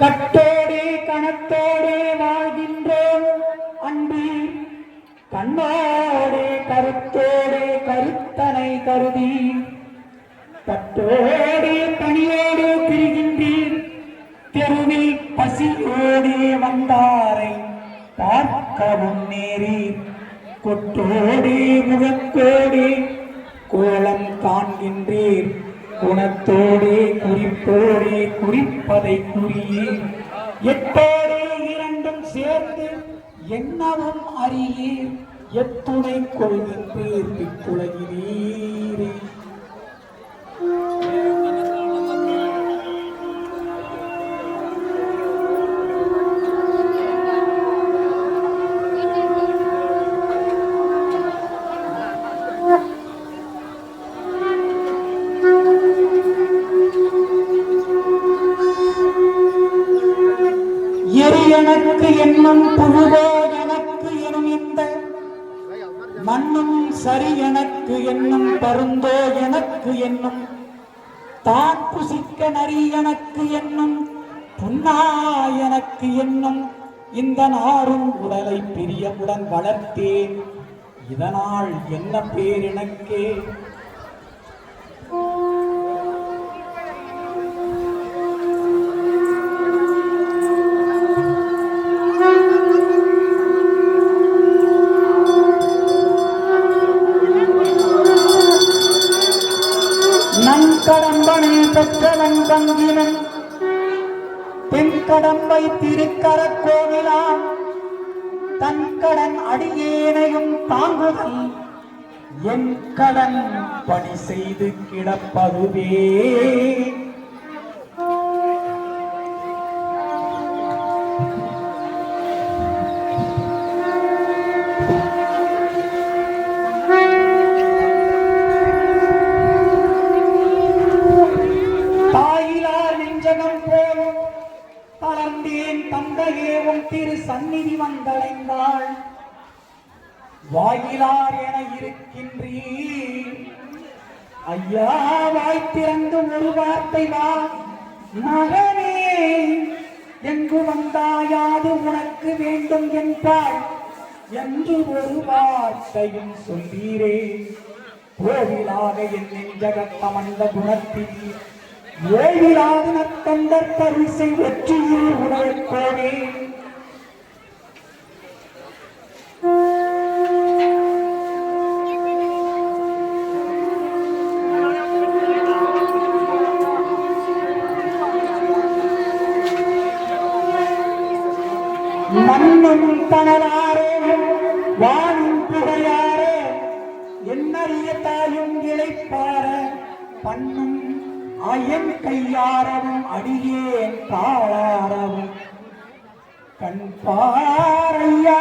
கட்டோடே கணத்தோடே வாழ்கின்றோம் அன்பீர், கண்ணோடே கருத்தோடே கருத்தனை கருதி பட்டோடே பணியோடு பிரிகின்றீர். தெருவில் பசியோடே வந்தாரை பார்க்கவும் நேரீர். கொட்டோடே முகத்தோடே கோலம் காண்கின்றீர். குணத்தோடே குறிப்போடே குறிப்பதை குறியீர். எட்டோடே இரண்டும் சேர்ந்து என்னவும் அறியீர். எத்துணை கொள்கின்றீர் இக்குலகினீரே. எரி எனக்கு என்னும் புழுவோ எனக்கு எனும் இந்த மண்ணும் சரி எனக்கு என்னும் பருந்தோ எனக்கு என்னும் தான் புசிக்க நரி எனக்கு என்னும் புன்னா எனக்கு என்னும் இந்த நாரும் உடலை பிரியமுடன் வளர்த்தேன். இதனால் என்ன பேர் எனக்கே? நன்கடம்பனை பெற்றவன் தங்கினன் தென்கடம்பை திருக்கர கோவிலான் தன் கடன் அடியேனையும் தாங்குதல் என் கடன் பணி செய்து கிடப்பதுவே. தளர்ந்தேன் தந்தையேவும் திரு சந்நிதி வந்தடைந்தாள். வாயிலார் என இருக்கின்றீர் ஐயா, வாய் திறந்து ஒரு வார்த்தை வா மகனே, எங்கு வந்தாயாது உனக்கு வேண்டும் என்றாள் என்று ஒரு வார்த்தையும் சொல்லீரே. கோவிலாக என் நெஞ்சகத்தமந்த குணத்தில் ஏழிலாத நற்கண்டர் பரிசை வெற்றியில் உணர்கோவே. மண்ணும் தனலாரே வானும் புகையாரே என்னறிய தாயும் இழைப்பார பண்ணும் அயன் கையாரவும் அடியேன் தாளாரவும் கண் பாரையா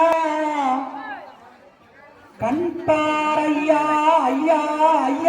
ஐயா ஐயா ஐயா.